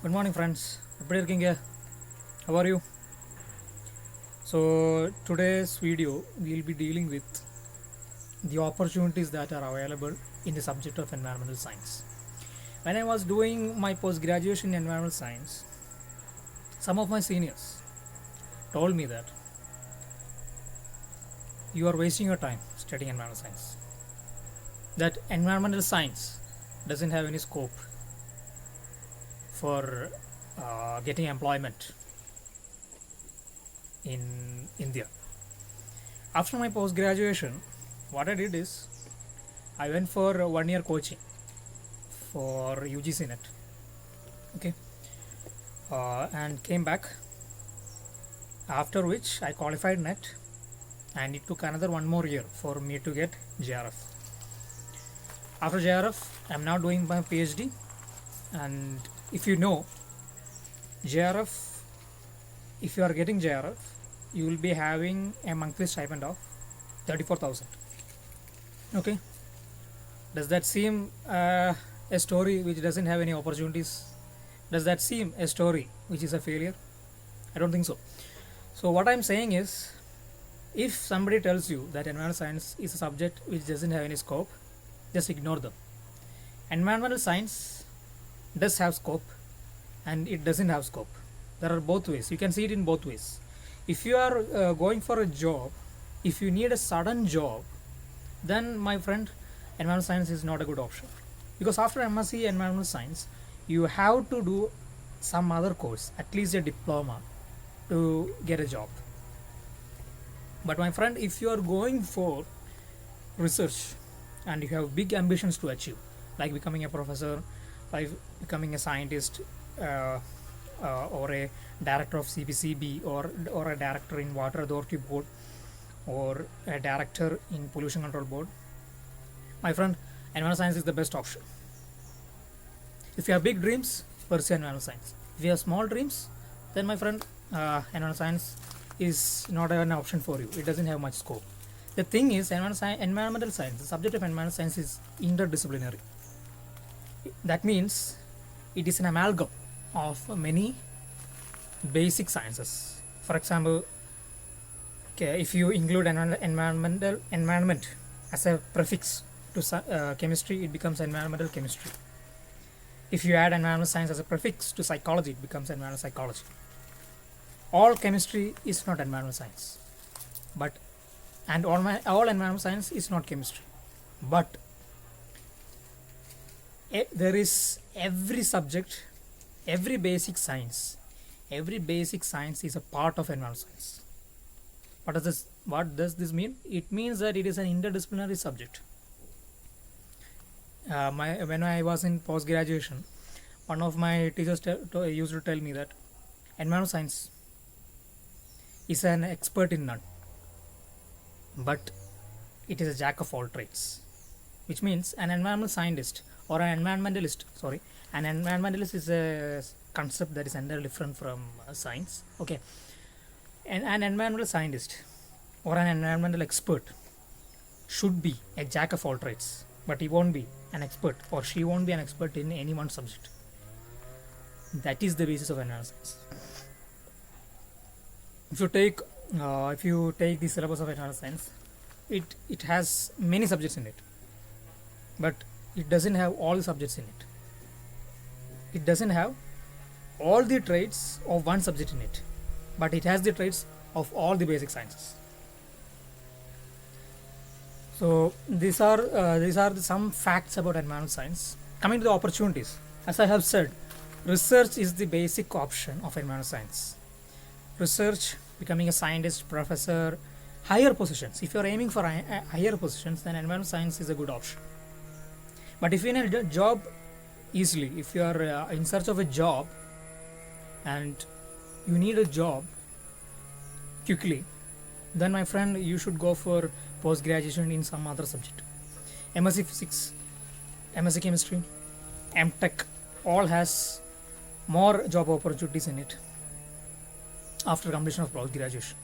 Good morning, friends. எப்படி இருக்கீங்க? How are you? So, today's video we'll be dealing with the opportunities that are available in the subject of environmental science. When I was doing my post graduation in environmental science, some of my seniors told me that you are wasting your time studying environmental science. That environmental science doesn't have any scope for getting employment in India. After my post graduation, what I did is I went for a 1 year coaching for UGC NET, okay, and came back. After which I qualified NET, and it took another 1 more year for me to get JRF. After JRF, I'm now doing my PhD, and if you know JRF, if you are getting JRF, you will be having a monthly stipend of 34,000. Okay, does that seem a story which doesn't have any opportunities? Does that seem a story which is a failure? I don't think so. So what I'm saying is, if somebody tells you that environmental science is a subject which doesn't have any scope, just ignore them. Environmental science does have scope and it doesn't have scope. There are both ways. You can see it in both ways. If you are going for a job, if you need a sudden job, then my friend, environmental science is not a good option, because after MSc environmental science you have to do some other course, at least a diploma, to get a job. But my friend, if you are going for research and you have big ambitions to achieve, like becoming a professor, like becoming a scientist, or a director of CPCB, or a director in Water Authority Board, or a director in Pollution Control Board, my friend, environmental science is the best option. If you have big dreams, pursue environmental science. If you have small dreams, then my friend, environmental science is not an option for you. It doesn't have much scope. The thing is, environmental science, the subject of environmental science is interdisciplinary. That means it is an amalgam of many basic sciences. For example, if you include environment as a prefix to chemistry, it becomes environmental chemistry. If you add environmental science as a prefix to psychology, it becomes environmental psychology. All chemistry is not environmental science, but all environmental science is not chemistry, but there is every subject, every basic science is a part of environmental science. What does this mean? It means that it is an interdisciplinary subject. When I was in post graduation, one of my teachers used to tell me that environmental science is an expert in none, but it is a jack of all trades. Which means an environmental scientist or an environmentalist is a concept that is entirely different from science. Okay, an environmental scientist or an environmental expert should be a jack of all trades, but he won't be an expert, or she won't be an expert in any one subject. That is the basis of environmental science. If you take the syllabus of environmental science, it has many subjects in it, but it doesn't have all the subjects in it. It doesn't have all the traits of one subject in it, but it has the traits of all the basic sciences. So these are some facts about environmental science. Coming to the opportunities, as I have said, research is the basic option of environmental science. Research, becoming a scientist, professor, higher positions. If you are aiming for higher positions, then environmental science is a good option. But if you need a job easily, if you are in search of a job and you need a job quickly, then my friend, you should go for post graduation in some other subject. MSc Physics, MSc Chemistry, MTech, all has more job opportunities in it after completion of post graduation.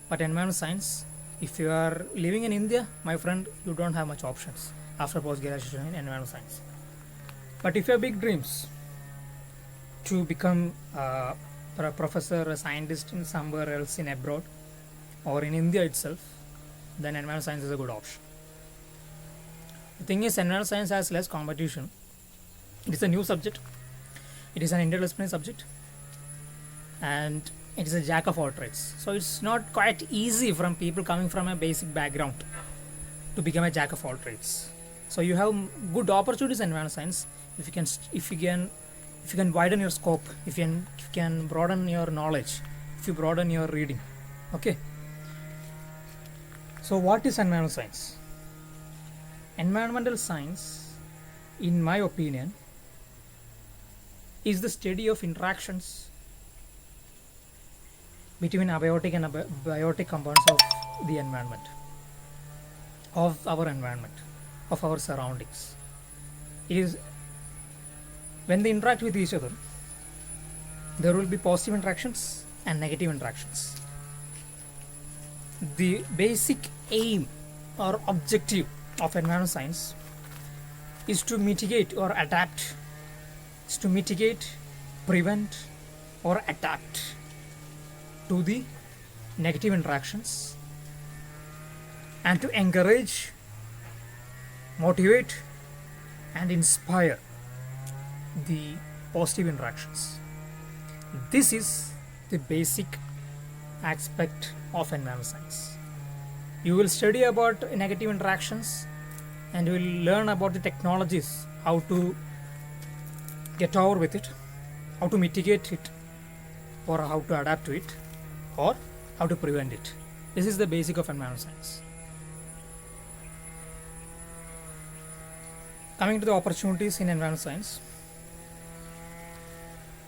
But environmental science, if you are living in India, my friend, you don't have much options after post graduation in environmental science. But if you have big dreams, to become a professor, a scientist in somewhere else in abroad or in India itself, then environmental science is a good option. The thing is, environmental science has less competition. It is a new subject. It is an interdisciplinary subject, and it is a jack of all trades. So it's not quite easy from people coming from a basic background to become a jack of all trades. So you have good opportunities in environmental science if you can widen your scope, if you can broaden your knowledge, if you broaden your reading. Okay. So what is environmental science? Environmental science, in my opinion, is the study of interactions between abiotic and biotic components of the environment, of our surroundings. It is when they interact with each other, there will be positive interactions and negative interactions. The basic aim or objective of environmental science is to mitigate or adapt, prevent, or adapt to the negative interactions, and to encourage, motivate, and inspire the positive interactions. This is the basic aspect of environmental science. You will study about negative interactions and you will learn about the technologies, how to get over with it, how to mitigate it, or how to adapt to it, or how to prevent it. This is the basic of environmental science. Coming to the opportunities in environmental science,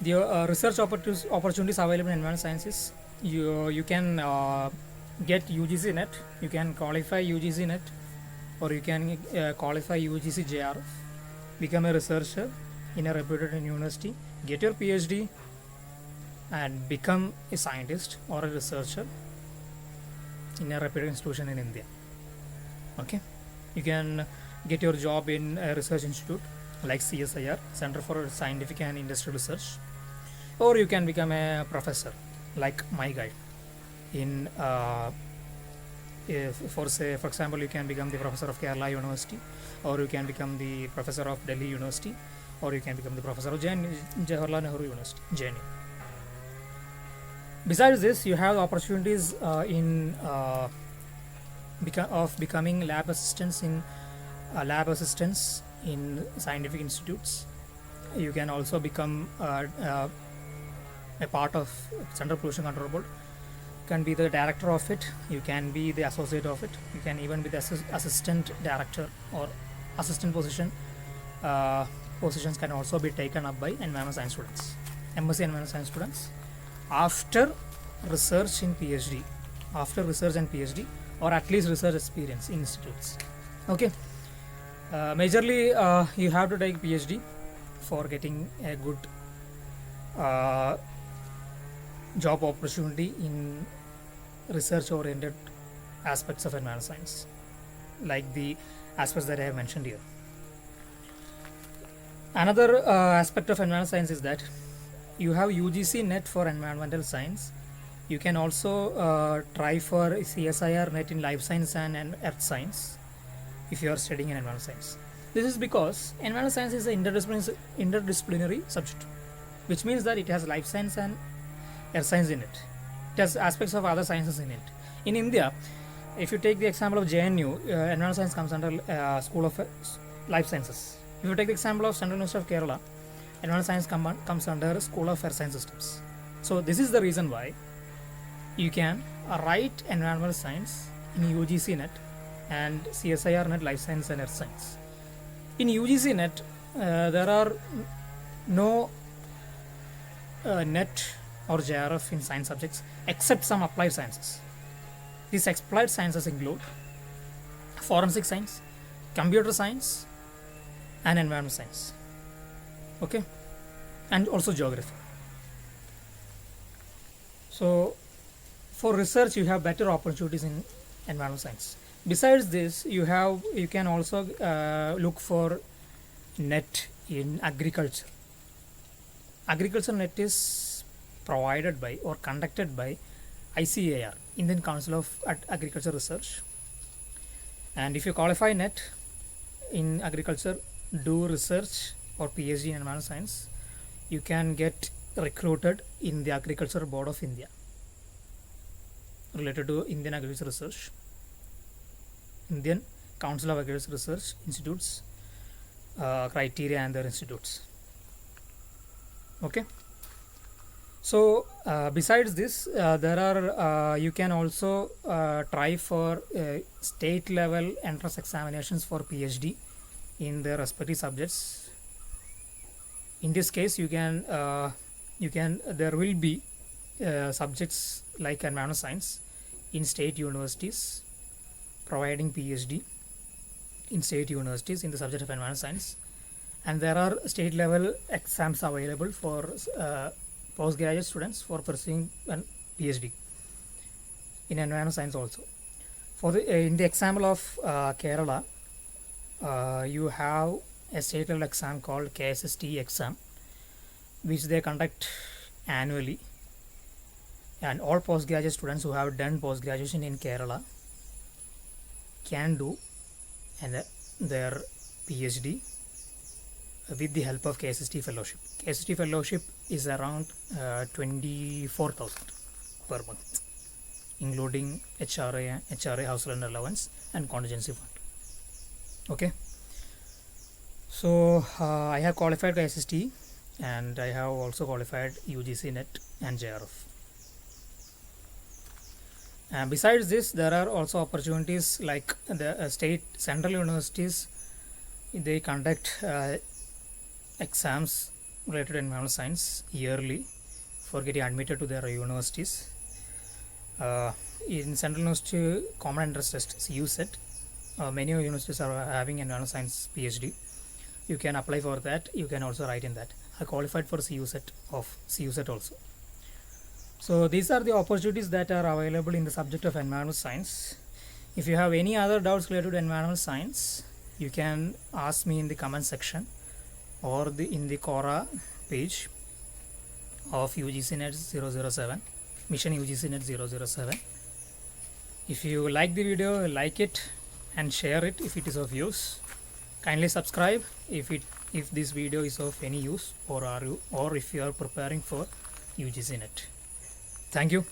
the research opportunities available in environmental sciences, you can get UGC net, you can qualify UGC net, or you can qualify UGC JRF, become a researcher in a reputed university, get your PhD, and become a scientist or a researcher in a reputed institution in India. Okay, you can get your job in a research institute like CSIR, Center for Scientific and Industrial Research, or you can become a professor like my guy in for example, you can become the professor of Kerala University, or you can become the professor of Delhi University, or you can become the professor of Jawaharlal Nehru University, JNU. Besides this, you have opportunities becoming lab assistants in scientific institutes. You can also become a part of Central Pollution Control Board. You can be the director of it, you can be the associate of it, you can even be the assistant director or assistant position. Positions can also be taken up by environmental science students, MSc environmental science students, after research and PhD, or at least research experience in institutes. Okay. Majorly you have to take PhD for getting a good job opportunity in research oriented aspects of environmental science, like the aspects that I have mentioned here. Another aspect of environmental science is that you have UGC net for environmental science. You can also try for CSIR net in life science and earth science if you are studying in environmental science. This is because environmental science is an interdisciplinary subject, which means that it has life science and earth science in it. It has aspects of other sciences in it. In India, if you take the example of JNU, environmental science comes under School of Life Sciences. If you take the example of Central University of Kerala, environmental science comes under School of Earth Science Systems. So this is the reason why you can write environmental science in UGC net and CSIR net life science and earth science. In UGC net, there are no net or JRF in science subjects except some applied sciences. These applied sciences include forensic science, computer science, and environmental science. Okay, and also geography. So for research, you have better opportunities in environmental science. Besides this, you can also look for net in agriculture. Agriculture Net is provided by or conducted by ICAR, Indian Council of Agriculture Research. And if you qualify net in agriculture, do research or PhD in environmental science, you can get recruited in the Agriculture Board of India related to Indian Agriculture Research, Indian Council of Agriculture Research Institutes, criteria and their institutes. Okay. So besides this, there are you can also try for state level entrance examinations for PhD in their respective subjects. In this case, you can there will be subjects like environmental science in state universities providing PhD in state universities in the subject of environmental science, and there are state level exams available for postgraduate students for pursuing a PhD in environmental science also. For the in the example of Kerala, you have a state level exam called KSST exam, which they conduct annually, and all postgraduate students who have done post-graduation in Kerala can do and their PhD with the help of KSST fellowship. KSST fellowship is around 24,000 per month, including HRA house rent allowance and contingency fund. Okay. So I have qualified KSST and I have also qualified UGC NET and JRF. Besides this, there are also opportunities like the state central universities. They conduct exams related to environmental science yearly for getting admitted to their universities. In Central University Common Entrance Test CUSET, many universities are having environmental science PhD. You can apply for that. You can also write in that. I qualified for CUSET also. So these are the opportunities that are available in the subject of environmental science. If you have any other doubts related to environmental science, you can ask me in the comment section or in the Quora page of UGCNet 007, Mission UGCNet 007. If you like the video, like it and share it if it is of use. Kindly subscribe if this video is of any use, or if you are preparing for UGCNet. Thank you.